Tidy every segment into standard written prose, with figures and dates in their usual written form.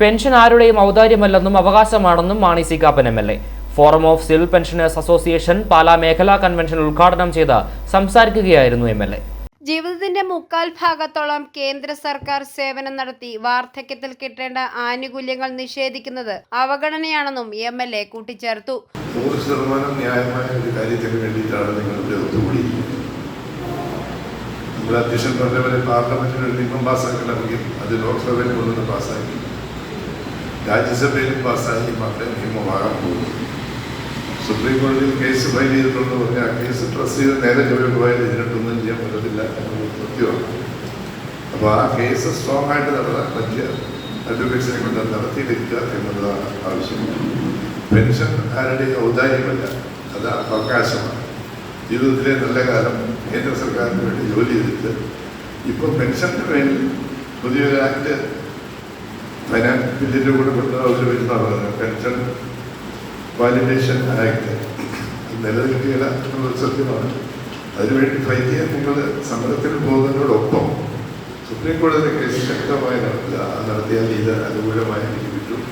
Pension ആരുടെയും ഔദാര്യമല്ലെന്നും അവകാശമാണെന്നും Mani C Kappan MLA. Forum of civil pensioners association Pala മേഖലാ കൺവെൻഷൻ ഉദ്ഘാടനം ചെയ്ത് സംസാരിക്കുകയായിരുന്നു MLA. ജീവിതത്തിന്റെ മുക്കാൽ ഭാഗത്തോളം കേന്ദ്ര സർക്കാർ സേവനം നടത്തി വാർദ്ധക്യത്തിൽ കിട്ടേണ്ട ആനുകൂല്യങ്ങൾ നിഷേധിക്കുന്നത് അവഗണനയാണെന്നും MLA കൂട്ടിച്ചേർത്തു. 100% ന്യായമായ ഒരു കാര്യത്തിന് വേണ്ടിയിട്ടാണ് നിങ്ങളുടെ ഒത്തുകൂടിയിരിക്കുന്നത്. നമ്മുടെ അധ്യക്ഷൻ പറഞ്ഞവരെ പാർലമെന്റിൽ ഒരു നിയമം പാസ്സാക്കണമെങ്കിൽ അത് ലോക്സഭയിൽ കൊണ്ടുവന്ന് പാസ്സാക്കി, രാജ്യസഭയിലും പാസ്സാക്കി മാത്രമേ നിയമമാകാൻ പോകുന്നു. സുപ്രീം കോടതിയിൽ കേസ് ഫയൽ ചെയ്തിട്ടുണ്ടെന്ന് പറഞ്ഞാൽ ആ കേസ് ട്രസ്റ്റ് ചെയ്ത് നേരെ ജോലി പോയാൽ ഇതിനൊട്ടൊന്നും ചെയ്യാൻ പറ്റത്തില്ല എന്നുള്ളത് സത്യമാണ്. അപ്പോൾ ആ കേസ് സ്ട്രോങ് ആയിട്ട് നടത്താൻ പറ്റിയ അഡ്വക്കേറ്റ്സിനെ കൊണ്ട് നടത്തിയെടുക്കുക എന്നുള്ളതാണ് ആവശ്യം. പെൻഷൻ ആരുടെ ഔദാര്യമല്ല, അത് അവകാശമാണ്. ജീവിതത്തിലെ നല്ല കാലം കേന്ദ്ര സർക്കാരിന് വേണ്ടി ജോലി ചെയ്തിട്ട് ഇപ്പോൾ പെൻഷന് വേണ്ടി പുതിയൊരു ആക്ട് ഫൈനാൻസ് ബില്ലിൻ്റെ കൂടെ കൊണ്ടുവന്ന് വരുന്നതാണ് പറഞ്ഞത്. പെൻഷൻ വാലിഡേഷൻ ആക്ട് നിലനിൽക്കുകയില്ല എന്നുള്ളത് സത്യമാണ്. അതിനുവേണ്ടി ഫൈറ്റ് ചെയ്യാൻ നിങ്ങൾ സമരത്തിൽ പോകുന്നതിനോടൊപ്പം സുപ്രീം കോടതിയിലെ കേസ് ശക്തമായി നടത്തിയാൽ ഇത് അനുകൂലമായി എനിക്ക് കിട്ടും.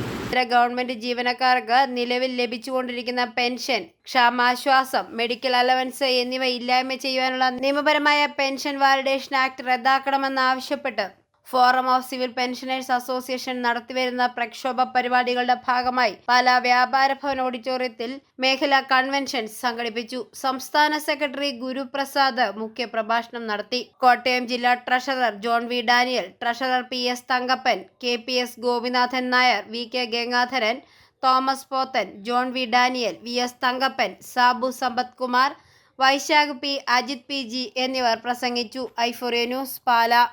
ഗവൺമെന്റ് ജീവനക്കാർക്ക് നിലവിൽ ലഭിച്ചുകൊണ്ടിരിക്കുന്ന പെൻഷൻ, ക്ഷാമാശ്വാസം, മെഡിക്കൽ അലവൻസ് എന്നിവ ഇല്ലായ്മ ചെയ്യുവാനുള്ള നിയമപരമായ പെൻഷൻ വാലിഡേഷൻ ആക്ട് റദ്ദാക്കണമെന്നാവശ്യപ്പെട്ട് forum of civil pensioners association നടത്തിവരുന്ന പ്രക്ഷോഭ പരിപാടികളുടെ ഭാഗമായി പാലാ വ്യാപാര ഭവൻ ഓഡിറ്റോറിയത്തിൽ മേഖലാ കൺവെൻഷൻ സംഘടിപ്പിച്ചു. സംസ്ഥാന സെക്രട്ടറി ഗുരുപ്രസാദ് മുഖ്യപ്രഭാഷണം നടത്തി. കോട്ടയം ജില്ലാ treasurer John V Daniel, treasurer PS Thankappan, KPS Gopinathan Nair, VK Gangadharan, Thomas Pothen, John V Daniel, VS Thankappan, Sabu Sampath Kumar, Vaishakh P, Ajith PG എന്നിവർ പ്രസംഗിച്ചു. ഐഫോറിയ ന്യൂസ്, പാലാ.